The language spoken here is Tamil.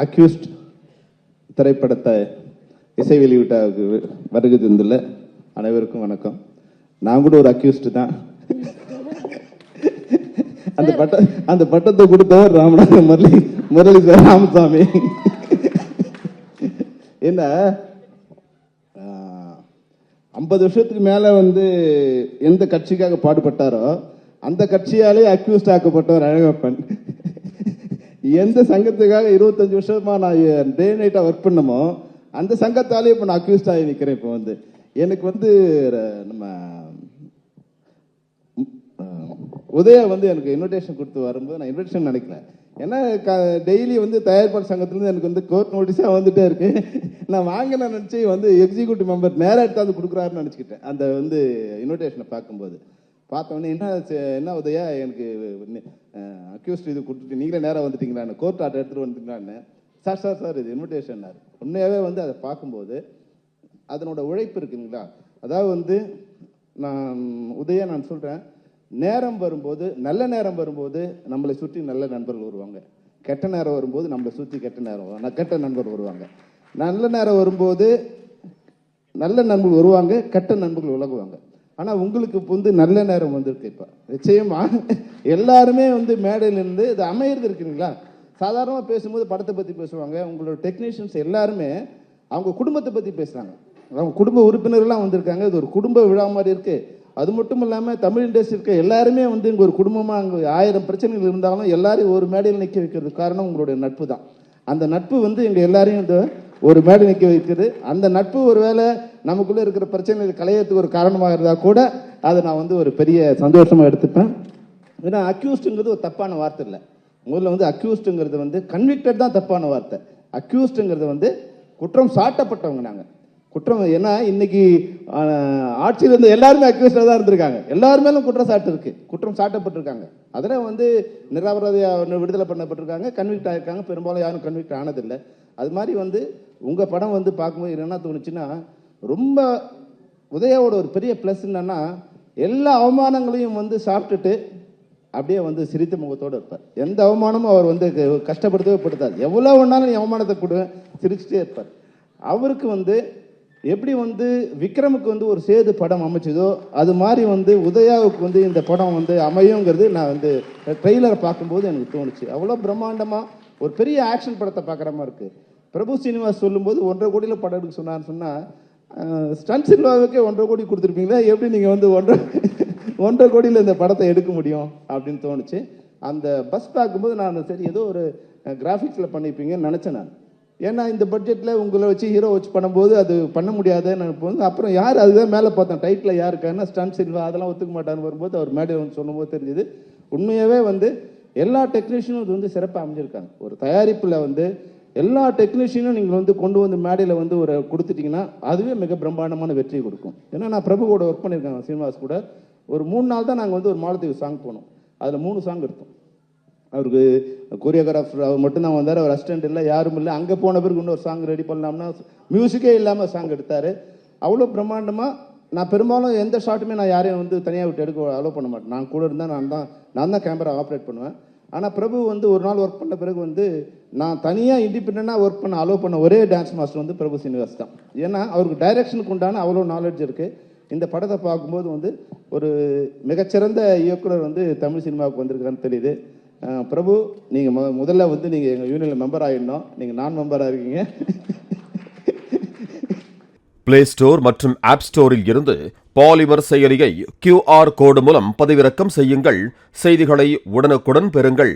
அக்யூஸ்ட் திரைப்படத்தை இசை வெளியிட்டாவுக்கு வருகை தந்துள்ள அனைவருக்கும் வணக்கம். நான் கூட ஒரு அக்யூஸ்ட் தான். அந்த பட்டத்தை கொடுத்தவர் ராமநாதன் முரளி சார் ராமசாமி. என்ன 50 வருஷத்துக்கு மேல எந்த கட்சிக்காக பாடுபட்டாரோ அந்த கட்சியாலே அக்யூஸ்ட் ஆக்கப்பட்டவர் அழகப்பன். எந்த சங்கத்துக்காக 25 வருஷமா நான் டே நைட்டா ஒர்க் பண்ணமோ அந்த சங்கத்தாலே இப்ப நான் அக்யூஸ்ட் ஆகி நிக்கிறேன். இப்போ எனக்கு நம்ம உதயா எனக்கு இன்விடேஷன் கொடுத்து வரும்போது நான் இன்விடேஷன் நினைக்கல. ஏன்னா டெய்லி தயாரிப்பாளர் சங்கத்திலிருந்து எனக்கு கோர்ட் நோட்டீஸா வந்துட்டே இருக்கு. நான் வாங்க நினைச்சு எக்ஸிக்யூட்டிவ் மெம்பர் நேரம் எடுத்தாந்து கொடுக்குறாருன்னு நினைச்சுக்கிட்டேன். அந்த இன்விடேஷனை பார்க்கும்போது பார்த்தோன்னே என்ன உதயா எனக்கு அக்யூஸ்ட் இது கொடுத்துட்டு நீங்களே நேரம் வந்துட்டீங்களான்னு, கோர்ட் ஆர்டர் எடுத்துட்டு வந்துட்டீங்களான்னு. சார் இது இன்விடேஷன். உண்மையாவே அதை பார்க்கும்போது அதனோட உழைப்பு இருக்குங்களா. அதாவது உதயா நான் சொல்றேன், நேரம் வரும்போது நல்ல நேரம் வரும்போது நம்மளை சுற்றி நல்ல நண்பர்கள் வருவாங்க. கெட்ட நேரம் வரும்போது நம்மளை சுற்றி கெட்ட நண்பர்கள் வருவாங்க. நல்ல நேரம் வரும்போது நல்ல நண்பர்கள் வருவாங்க, கெட்ட நண்பர்கள் விலகுவாங்க. ஆனா உங்களுக்கு நல்ல நேரம் வந்திருக்கு. இப்ப நிச்சயமா எல்லாருமே மேடையில இருந்து இது அமையிறது இருக்குங்களா. சாதாரணமா பேசும்போது படத்தை பத்தி பேசுவாங்க. உங்களோட டெக்னீஷியன்ஸ் எல்லாருமே அவங்க குடும்பத்தை பத்தி பேசுறாங்க. அவங்க குடும்ப உறுப்பினர்கள்லாம் வந்திருக்காங்க. இது ஒரு குடும்ப விழா மாதிரி இருக்கு. அது மட்டும் இல்லாம தமிழ் இண்டஸ்ட்ரி இருக்க எல்லாருமே இங்க ஒரு குடும்பமா அங்க 1000 பிரச்சனைகள் இருந்தாலும் எல்லாரையும் ஒரு மேடையில் நிற்க வைக்கிறது காரணம் உங்களுடைய நட்பு தான். அந்த நட்பு எங்க எல்லாரையும் ஒரு மேடை நிற்க வைக்கிறது. அந்த நட்பு ஒருவேளை நமக்குள்ள இருக்கிற பிரச்சனைகள் களையத்துக்கு ஒரு காரணமாக இருந்தா கூட அதை நான் ஒரு பெரிய சந்தோஷமா எடுத்துப்பேன். ஏன்னா அக்யூஸ்டுங்கிறது ஒரு தப்பான வார்த்தை இல்லை. முதல்ல அக்யூஸ்டுங்கிறது கன்விக்டட் தான் தப்பான வார்த்தை. அக்யூஸ்டுங்கிறது குற்றம் சாட்டப்பட்டவங்க. நாங்க குற்றம் ஏன்னா இன்னைக்கு ஆட்சியில் இருந்த எல்லாருமே அக்யூஸ்டா தான் இருந்திருக்காங்க. எல்லாருமேலும் குற்றச்சாட்டு இருக்கு, குற்றம் சாட்டப்பட்டிருக்காங்க. அதில் நிரபராதியா விடுதலை பண்ணப்பட்டிருக்காங்க, கன்விக்ட் ஆயிருக்காங்க. பெரும்பாலும் யாரும் கன்விக்ட் ஆனதில்லை. அது மாதிரி உங்க படம் பார்க்கும்போது என்ன தோணுச்சுன்னா, ரொம்ப உதயாவோட ஒரு பெரிய பிளஸ் என்னன்னா எல்லா அவமானங்களையும் சாப்பிட்டுட்டு அப்படியே சிரித்த முகத்தோடு இருப்பார். எந்த அவமானமும் அவர் கஷ்டப்படுத்தவே படுத்தாது. எவ்வளவு வேணாலும் நீ அவமானத்தை கொடுங்க, சிரிச்சுட்டே இருப்பார். அவருக்கு எப்படி விக்ரமுக்கு ஒரு சேது படம் அமைச்சதோ அது மாதிரி உதயாவுக்கு இந்த படம் அமையுங்கிறது நான் ட்ரெய்லரை பார்க்கும்போது எனக்கு தோணுச்சு. அவ்வளோ பிரம்மாண்டமா ஒரு பெரிய ஆக்ஷன் படத்தை பார்க்குற மாதிரி இருக்கு. பிரபு சீனிவாஸ் சொல்லும்போது 1.5 கோடியில் படம் எடுக்க சொன்னா ஸ்டன் சில்வாவுக்கே 1.5 கோடி கொடுத்துருப்பீங்களா, எப்படி நீங்க 1.5 கோடியில் இந்த படத்தை எடுக்க முடியும் அப்படின்னு தோணுச்சு. அந்த பஸ் பார்க்கும்போது நான் சரி ஏதோ ஒரு கிராஃபிக்ஸில் பண்ணிப்பீங்கன்னு நினச்சேன் நான். ஏன்னா இந்த பட்ஜெட்டில் உங்களை வச்சு ஹீரோ வச்சு பண்ணும்போது அது பண்ண முடியாதுன்னு நினைப்போம். அப்புறம் யார் அதுதான் மேலே பார்த்தேன் டைட்டில் யாருக்காருன்னா ஸ்டன் சில்வா, அதெல்லாம் ஒத்துக்க மாட்டான்னு வரும்போது அவர் மேடையில் சொல்லும்போது தெரிஞ்சது. உண்மையாகவே எல்லா டெக்னீஷியனும் இது சிறப்பாக அமைஞ்சிருக்காங்க. ஒரு தயாரிப்பில் எல்லா டெக்னீஷியனும் நீங்கள் கொண்டு மேடையில் ஒரு கொடுத்துட்டீங்கன்னா அதுவே மிக பிரம்மாண்டமான வெற்றி கொடுக்கும். ஏன்னா நான் பிரபு கூட ஒர்க் பண்ணியிருக்காங்க, சீனிவாஸ் கூட. ஒரு 3 நாள் தான் நாங்கள் ஒரு மாலத்தீவு சாங் போனோம். அதில் 3 சாங் எடுத்தோம். அவருக்கு கொரியோகிராஃபர் அவர் மட்டும்தான் வந்தார், அவர் அசிஸ்டன்ட் இல்லை, யாரும் இல்லை. அங்கே போன பிறகு இன்னொரு சாங் ரெடி பண்ணலாம்னா மியூசிக்கே இல்லாமல் சாங் எடுத்தார். அவ்வளோ பிரம்மாண்டமாக. நான் பெரும்பாலும் எந்த ஷாட்டுமே நான் யாரையும் தனியாக விட்டு எடுக்க அலோவ் பண்ண மாட்டேன். நான் கூட இருந்தால் நான் தான் கேமரா ஆப்ரேட் பண்ணுவேன். ஆனால் பிரபு ஒரு நாள் ஒர்க் பண்ண பிறகு நான் தனியாக இண்டிபெண்டாக ஒர்க் பண்ண அலோவ் பண்ண ஒரே டான்ஸ் மாஸ்டர் பிரபு சீனிவாஸ் தான். ஏன்னா அவருக்கு டைரக்ஷனுக்கு உண்டான அவ்வளோ நாலேஜ் இருக்குது. இந்த படத்தை பார்க்கும்போது ஒரு மிகச்சிறந்த இயக்குனர் தமிழ் சினிமாவுக்கு வந்திருக்கான்னு தெரியுது. பிரபு, நீங்கள் முதல்ல நீங்கள் எங்கள் யூனியனில் மெம்பர் ஆகிடணும். நீங்கள் நான் மெம்பராக இருக்கீங்க. பிளே ஸ்டோர் மற்றும் ஆப் ஸ்டோரில் இருந்து பாலிமர் செயலியை QR கோடு மூலம் பதிவிறக்கம் செய்யுங்கள். செய்திகளை உடனுக்குடன் பெறுங்கள்.